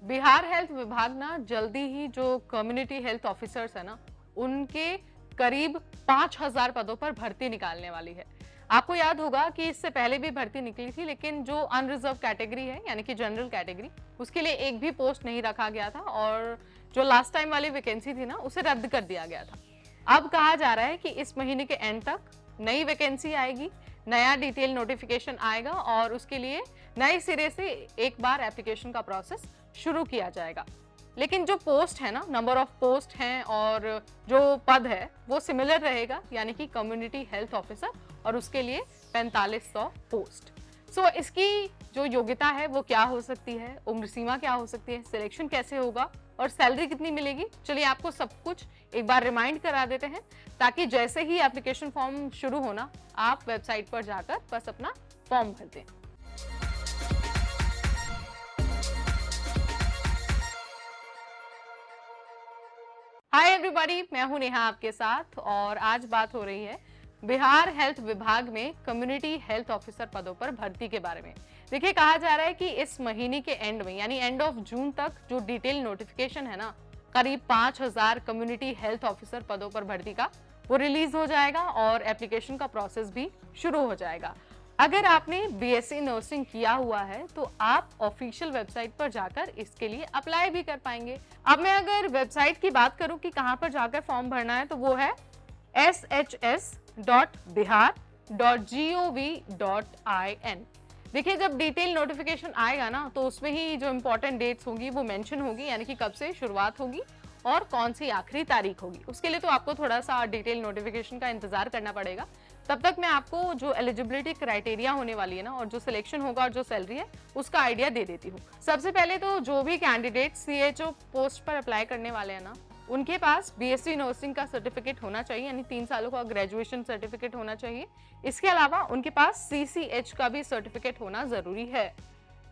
Bihar health विभाग ना जल्दी ही जो कम्युनिटी हेल्थ ऑफिसर्स है ना, उनके करीब 5000 पदों पर भर्ती निकालने वाली है। आपको याद होगा कि इससे पहले भी भर्ती निकली थी, लेकिन जो अनरिजर्व कैटेगरी है यानी कि जनरल कैटेगरी, उसके लिए एक भी पोस्ट नहीं रखा गया था और जो लास्ट टाइम वाली वैकेंसी थी ना, उसे रद्द कर दिया गया था। अब कहा जा रहा है कि इस महीने के एंड तक नई वैकेंसी आएगी, नया डिटेल नोटिफिकेशन आएगा और उसके लिए नए सिरे से एक बार एप्लीकेशन का प्रोसेस शुरू किया जाएगा। लेकिन जो पोस्ट है ना, नंबर ऑफ पोस्ट हैं और जो पद है वो सिमिलर रहेगा, यानी कि कम्युनिटी हेल्थ ऑफिसर, और उसके लिए 4500 पोस्ट। सो इसकी जो योग्यता है वो क्या हो सकती है, उम्र सीमा क्या हो सकती है, सिलेक्शन कैसे होगा और सैलरी कितनी मिलेगी, चलिए आपको सब कुछ एक बार रिमाइंड करा देते हैं, ताकि जैसे ही एप्लीकेशन फॉर्म शुरू होना, आप वेबसाइट पर जाकर बस अपना फॉर्म भर दें। हाय एवरीबॉडी, मैं हूं नेहा आपके साथ और आज बात हो रही है बिहार हेल्थ विभाग में कम्युनिटी हेल्थ ऑफिसर पदों पर भर्ती के बारे में। देखिए, कहा जा रहा है कि इस महीने के एंड में यानी एंड ऑफ जून तक जो डिटेल नोटिफिकेशन है ना, करीब 5000 कम्युनिटी हेल्थ ऑफिसर पदों पर भर्ती का, वो रिलीज हो जाएगा और एप्लीकेशन का प्रोसेस भी शुरू हो जाएगा। अगर आपने बीएससी नर्सिंग किया हुआ है तो आप ऑफिशियल वेबसाइट पर जाकर इसके लिए अप्लाई भी कर पाएंगे। अब मैं अगर वेबसाइट की बात करूं कि कहां पर जाकर फॉर्म भरना है, तो वो है shs.bihar.gov.in। देखिए, जब डिटेल नोटिफिकेशन आएगा ना, तो उसमें ही जो इंपॉर्टेंट डेट्स होंगी वो मेंशन होगी, यानी कि कब से शुरुआत होगी और कौन सी आखिरी तारीख होगी। उसके लिए तो आपको थोड़ा सा डिटेल नोटिफिकेशन का इंतजार करना पड़ेगा। तब तक मैं आपको जो एलिजिबिलिटी क्राइटेरिया होने वाली है ना, और जो सिलेक्शन होगा और जो सैलरी है, उसका आइडिया दे देती हूँ। सबसे पहले तो जो भी कैंडिडेट सीएचओ पोस्ट पर अप्लाई करने वाले हैं ना, उनके पास बीएससी नर्सिंग का सर्टिफिकेट होना चाहिए, यानी 3 सालों का ग्रेजुएशन सर्टिफिकेट होना चाहिए। इसके अलावा उनके पास सीसीएच का भी सर्टिफिकेट होना जरूरी है।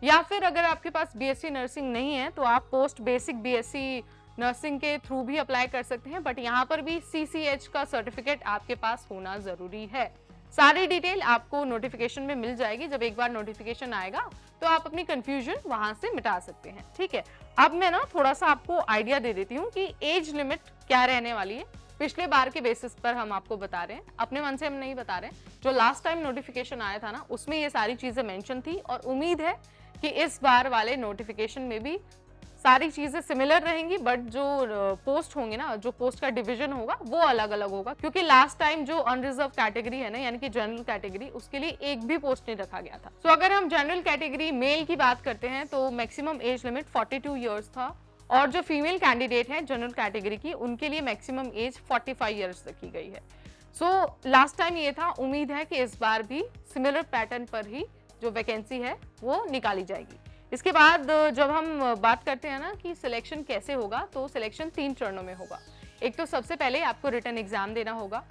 या फिर अगर आपके पास बीएससी नर्सिंग नहीं है तो आप पोस्ट बेसिक बीएससी नर्सिंग के थ्रू भी अप्लाई कर सकते हैं, बट यहाँ पर भी सीसीएच का सर्टिफिकेट आपके पास होना जरूरी है। सारी डिटेल आपको नोटिफिकेशन में मिल जाएगी। जब एक बार नोटिफिकेशन आएगा तो आप अपनी कंफ्यूजन वहां से मिटा सकते हैं, ठीक है। अब मैं ना थोड़ा सा आपको आइडिया दे देती हूँ कि एज लिमिट क्या रहने वाली है। पिछले बार के बेसिस पर हम आपको बता रहे हैं, अपने मन से हम नहीं बता रहे हैं। जो लास्ट टाइम नोटिफिकेशन आया था ना, उसमें ये सारी चीजें मेंशन थी और उम्मीद है कि इस बार वाले नोटिफिकेशन में भी सारी चीजें सिमिलर रहेंगी, बट जो पोस्ट होंगे ना, जो पोस्ट का डिवीजन होगा वो अलग अलग होगा, क्योंकि लास्ट टाइम जो अनरिजर्व कैटेगरी है ना, यानी कि जनरल कैटेगरी, उसके लिए एक भी पोस्ट नहीं रखा गया था। सो अगर हम जनरल कैटेगरी मेल की बात करते हैं तो मैक्सिमम एज लिमिट 42 ईयर्स था, और जो फीमेल कैंडिडेट है जनरल कैटेगरी की, उनके लिए मैक्सिमम एज 45 ईयर्स रखी गई है। सो लास्ट टाइम ये था, उम्मीद है कि इस बार भी सिमिलर पैटर्न पर ही जो वैकेंसी है वो निकाली जाएगी। इसके बाद जब हम बात करते हैं ना कि सिलेक्शन कैसे होगा, तो सिलेक्शन 3 चरणों में होगा। एक तो सबसे पहले आपको रिटन एग्जाम देना होगा,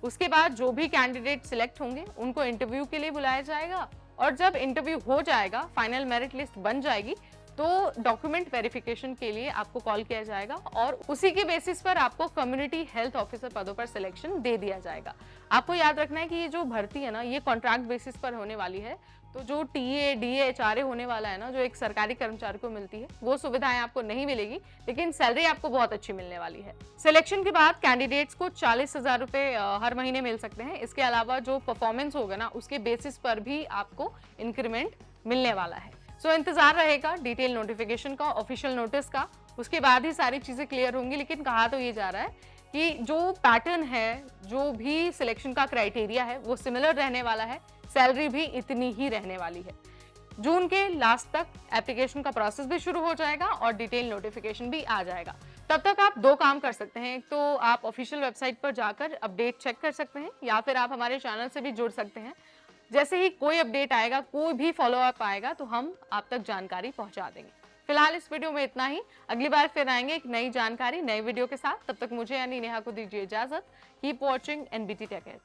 उसके बाद जो भी कैंडिडेट सिलेक्ट होंगे उनको इंटरव्यू के लिए बुलाया जाएगा, और जब इंटरव्यू हो जाएगा, फाइनल मेरिट लिस्ट बन जाएगी, तो डॉक्यूमेंट वेरिफिकेशन के लिए आपको कॉल किया जाएगा और उसी के बेसिस पर आपको कम्युनिटी हेल्थ ऑफिसर पदों पर सिलेक्शन दे दिया जाएगा। आपको याद रखना है कि ये जो भर्ती है ना, ये कॉन्ट्रैक्ट बेसिस पर होने वाली है, तो जो टीए डीए एचआरए होने वाला है ना, जो एक सरकारी कर्मचारी को मिलती है, वो सुविधाएं आपको नहीं मिलेगी, लेकिन सैलरी आपको बहुत अच्छी मिलने वाली है। सिलेक्शन के बाद कैंडिडेट्स को 40,000 रुपए हर महीने मिल सकते हैं। इसके अलावा जो परफॉर्मेंस होगा ना, उसके बेसिस पर भी आपको इंक्रीमेंट मिलने वाला है। सो इंतजार रहेगा डिटेल नोटिफिकेशन का, ऑफिशियल नोटिस का, उसके बाद ही सारी चीजें क्लियर होंगी। लेकिन कहा तो ये जा रहा है कि जो पैटर्न है, जो भी सिलेक्शन का क्राइटेरिया है, वो सिमिलर रहने वाला है, सैलरी भी इतनी ही रहने वाली है। जून के लास्ट तक एप्लीकेशन का प्रोसेस भी शुरू हो जाएगा और डिटेल नोटिफिकेशन भी आ जाएगा। तब तक आप 2 काम कर सकते हैं। एक तो आप ऑफिशियल वेबसाइट पर जाकर अपडेट चेक कर सकते हैं, या फिर आप हमारे चैनल से भी जुड़ सकते हैं। जैसे ही कोई अपडेट आएगा, कोई भी फॉलोअप आएगा, तो हम आप तक जानकारी पहुंचा देंगे। फिलहाल इस वीडियो में इतना ही। अगली बार फिर आएंगे एक नई जानकारी, नए वीडियो के साथ। तब तक मुझे यानी नेहा को दीजिए इजाजत। Keep watching NBT take.